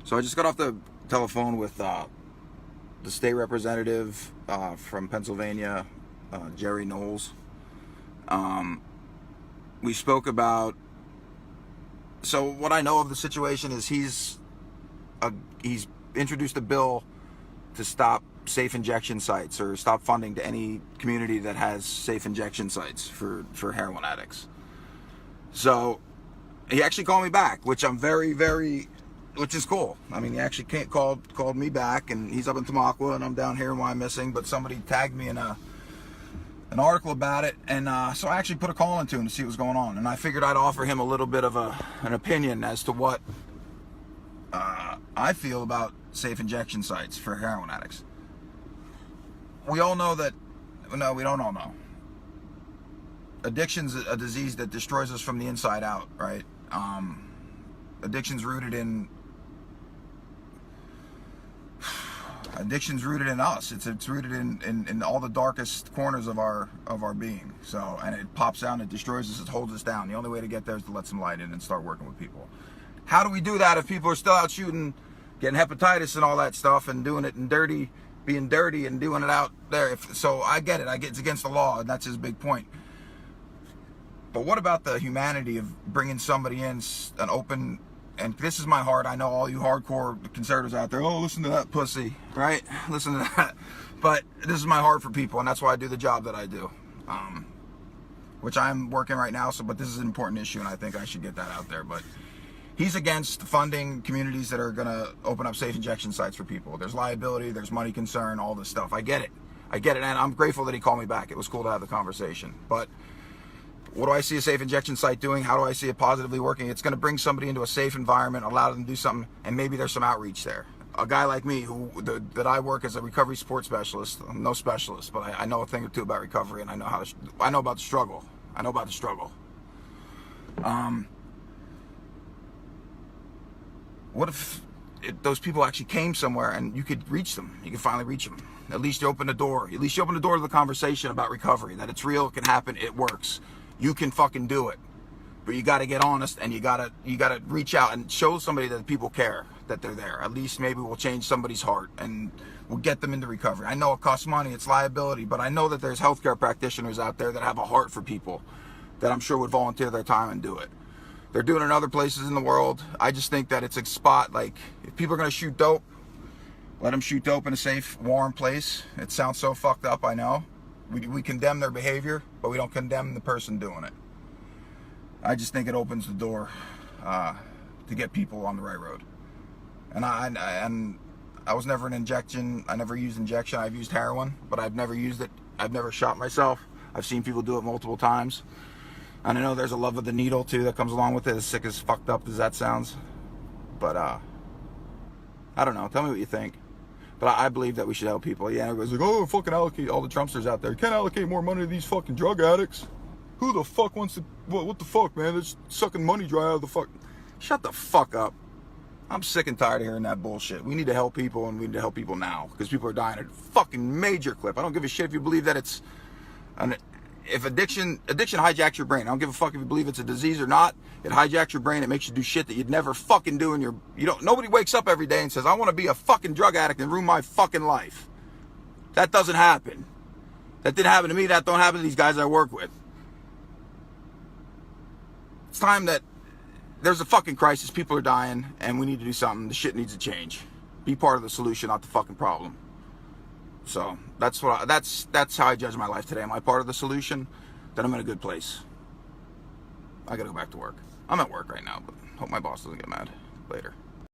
So I just got off the telephone with the state representative from Pennsylvania, Jerry Knowles. We spoke about. So what I know of the situation is he's introduced a bill to stop safe injection sites or stop funding to any community that has safe injection sites for heroin addicts. So he actually called me back, which I'm which is cool. I mean, he actually called me back, and he's up in Tamaqua, and I'm down here in Wyomissing, but somebody tagged me in an article about it, and so I actually put a call into him to see what was going on, and I figured I'd offer him a little bit of an opinion as to what I feel about safe injection sites for heroin addicts. We all know that, no, we don't all know. Addiction's a disease that destroys us from the inside out, right? Addiction's rooted in us. It's rooted in all the darkest corners of our being. So, and it pops out and it destroys us, it holds us down. The only way to get there is to let some light in and start working with people. How do we do that if people are still out shooting, getting hepatitis and all that stuff, and doing it in being dirty and doing it out there? So I get it. It's against the law, and that's his big point. But what about the humanity of bringing somebody in, an open, and this is my heart, I know all you hardcore conservatives out there, oh, listen to that pussy, right? Listen to that. But this is my heart for people, and that's why I do the job that I do, which I'm working right now, but this is an important issue, and I think I should get that out there. But he's against funding communities that are going to open up safe injection sites for people. There's liability, there's money concern, all this stuff. I get it, and I'm grateful that he called me back. It was cool to have the conversation. But what do I see a safe injection site doing? How do I see it positively working? It's going to bring somebody into a safe environment, allow them to do something, and maybe there's some outreach there. A guy like me, that I work as a recovery support specialist. I'm no specialist, but I know a thing or two about recovery, and I know about the struggle. What if those people actually came somewhere and you could reach them? You could finally reach them. At least you open the door. At least you open the door to the conversation about recovery, that it's real, it can happen, it works. You can fucking do it. But you got to get honest, and you got to reach out and show somebody that people care, that they're there. At least maybe we'll change somebody's heart and we'll get them into recovery. I know it costs money, it's liability, but I know that there's healthcare practitioners out there that have a heart for people that I'm sure would volunteer their time and do it. They're doing it in other places in the world. I just think that it's a spot, like, if people are going to shoot dope, let them shoot dope in a safe, warm place. It sounds so fucked up, I know. We condemn their behavior, but we don't condemn the person doing it. I just think it opens the door to get people on the right road. And I was never an injection. I never used injection. I've used heroin, but I've never used it. I've never shot myself. I've seen people do it multiple times. And I know there's a love of the needle too that comes along with it, as sick as fucked up as that sounds. But I don't know. Tell me what you think. But I believe that we should help people. Yeah, everybody's like, oh, fucking allocate all the Trumpsters out there. You can't allocate more money to these fucking drug addicts. Who the fuck wants to, what the fuck, man? They're just sucking money dry out of the fuck. Shut the fuck up. I'm sick and tired of hearing that bullshit. We need to help people, and we need to help people now, because people are dying at a fucking major clip. I don't give a shit if you believe that it's if addiction hijacks your brain. I don't give a fuck if you believe it's a disease or not. It hijacks your brain. It makes you do shit that you'd never fucking do nobody wakes up every day and says, I want to be a fucking drug addict and ruin my fucking life. That doesn't happen. That didn't happen to me. That don't happen to these guys I work with. It's time that there's a fucking crisis. People are dying, and we need to do something. The shit needs to change. Be part of the solution, not the fucking problem. So that's how I judge my life today. Am I part of the solution? Then I'm in a good place. I gotta go back to work. I'm at work right now, but hope my boss doesn't get mad later.